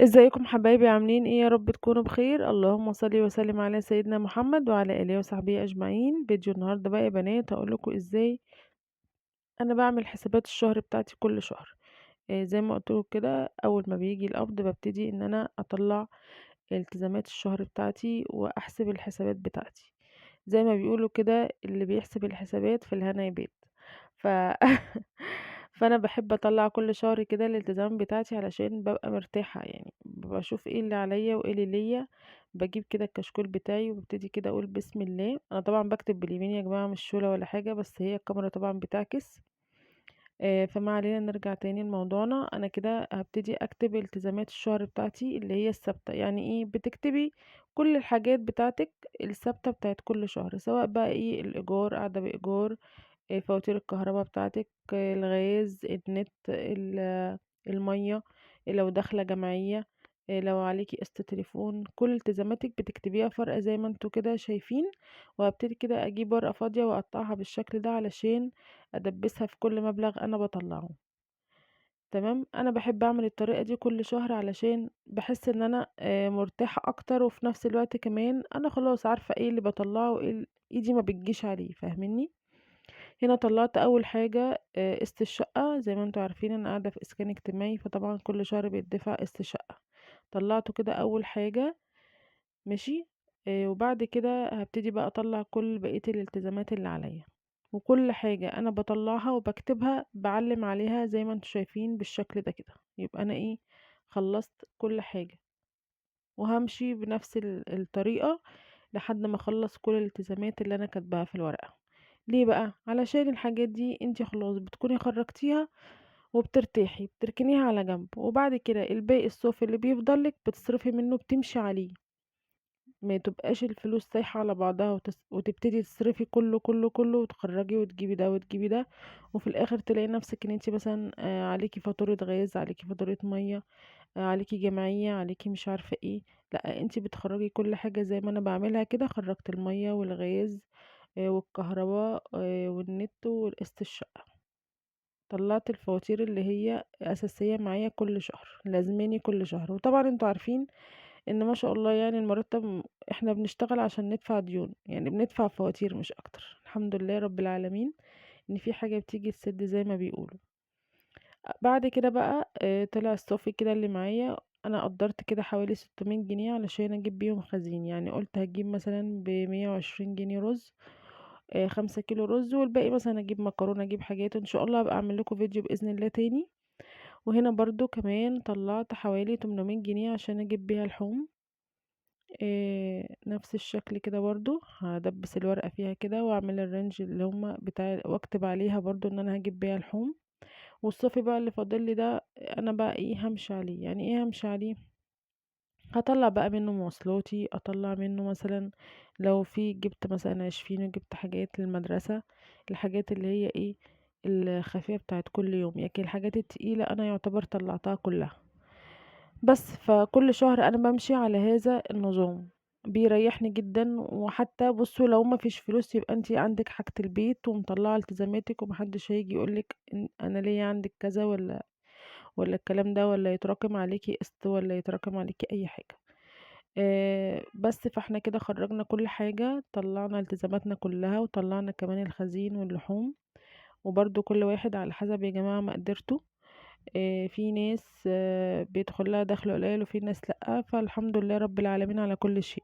ازيكم حبايبي؟ عاملين ايه؟ يا رب تكونوا بخير. اللهم صل وسلم على سيدنا محمد وعلى اله وصحبه اجمعين. فيديو النهارده بقى يا بنات هقول لكم ازاي انا بعمل حسابات الشهر بتاعتي كل شهر. زي ما قلت لكم كده، اول ما بيجي القبض ببتدي ان انا اطلع التزامات الشهر بتاعتي واحسب الحسابات بتاعتي. زي ما بيقولوا كده، اللي بيحسب الحسابات في الهنا يبات. ف فانا بحب اطلع كل شهر كده الالتزام بتاعتي علشان ببقى مرتاحة، يعني بشوف ايه اللي عليا وايه اللي ليا. بجيب كده الكشكول بتاعي وببتدي كده اقول بسم الله. انا طبعا بكتب باليمين يا جماعة، مش شولة ولا حاجة، بس هي الكاميرا طبعا بتعكس. فما علينا، نرجع تاني لموضوعنا. انا كده هبتدي اكتب التزامات الشهر بتاعتي اللي هي الثابته. يعني ايه؟ بتكتبي كل الحاجات بتاعتك الثابته بتاعت كل شهر، سواء بقى ايه: الايجار، قاعده بايجار، فواتير الكهرباء بتاعتك، الغاز، النت، الميه، لو داخله جمعيه، لو عليكي قسط تليفون. كل التزاماتك بتكتبيها فرقه زي ما انتوا كده شايفين. وهبتدي كده اجيب ورقه فاضيه واقطعها بالشكل ده علشان ادبسها في كل مبلغ انا بطلعه. تمام. انا بحب اعمل الطريقه دي كل شهر علشان بحس ان انا مرتاحه اكتر، وفي نفس الوقت كمان انا خلاص عارفه ايه اللي بطلعه وايه ايدي ما بتجيش عليه. فاهميني؟ هنا طلعت اول حاجه قسط الشقه. زي ما انتوا عارفين انا قاعده في اسكان اجتماعي، فطبعا كل شهر بيدفع قسط شقه. طلعته كده اول حاجه. ماشي. وبعد كده هبتدي بقى اطلع كل بقيه الالتزامات اللي عليا. وكل حاجة انا بطلعها وبكتبها بعلم عليها زي ما انتوا شايفين بالشكل ده كده. يبقى انا ايه؟ خلصت كل حاجة. وهمشي بنفس الطريقة لحد ما اخلص كل الالتزامات اللي انا كاتباها في الورقة. ليه بقى؟ علشان الحاجات دي انتي خلاص بتكوني خرجتيها وبترتاحي، بتركنيها على جنب، وبعد كده الباقي الصوفي اللي بيفضلك بتصرفي منه، بتمشي عليه. ما تبقاش الفلوس سايحة على بعضها وتبتدي تصرفي كله كله كله، وتخرجي وتجيبي ده وتجيبي ده. وفي الاخر تلاقي نفسك ان انتي مثلا عليكي فاتورة غاز، عليكي فاتورة مية، عليكي جمعية، عليكي مش عارفة ايه. لا، انتي بتخرجي كل حاجة زي ما انا بعملها كده. خرجت المية والغاز والكهرباء والنت والقسط الشقة. طلعت الفواتير اللي هي أساسية معايا كل شهر، لازماني كل شهر. وطبعا انتوا عارفين ان ما شاء الله يعني المرتب، احنا بنشتغل عشان ندفع ديون، يعني بندفع فواتير مش اكتر. الحمد لله رب العالمين ان في حاجة بتيجي تسد زي ما بيقولوا. بعد كده بقى طلع الصافي كده اللي معايا. انا قدرت كده حوالي 600 جنيه علشان اجيب بيهم خزين. يعني قلت هجيب مثلا ب120 جنيه رز، 5 كيلو رز، والباقي مثلا اجيب مكرونة، اجيب حاجات ان شاء الله هبقى اعمل لكم فيديو باذن الله تاني. وهنا برضو كمان طلعت حوالي 800 جنيه عشان اجيب بيها لحوم. نفس الشكل كده برضو هدبس الورقة فيها كده واعمل الرنج اللي هما بتاع، واكتب عليها برضو ان انا هجيب بيها لحوم. والصافي بقى اللي فاضل لي ده انا بقى ايه همشي عليه. يعني ايه همشي عليه؟ هطلع بقى منه مواصلاتي، اطلع منه مثلا لو في جبت مثلا 20 وجبت حاجات للمدرسة. الحاجات اللي هي ايه الخفيفة بتاعت كل يوم. يعني الحاجات التقيلة انا يعتبر طلعتها كلها. بس فكل شهر انا بمشي على هذا النظام، بيريحني جدا. وحتى بصوا، لو ما فيش فلوس يبقى انتي عندك حاجة البيت ومطلعة التزاماتك، ومحدش هيجي يقولك انا ليا عندك كذا ولا الكلام ده، ولا يتراكم عليكي قسط، ولا يتراكم عليكي اي حاجة. بس فاحنا كده خرجنا كل حاجة، طلعنا التزاماتنا كلها، وطلعنا كمان الخزين واللحوم. وبرضو كل واحد على حسب يا جماعة مقدرته. في ناس بيدخل لها دخل قليل، وفي ناس لأ. فالحمد لله رب العالمين على كل شيء.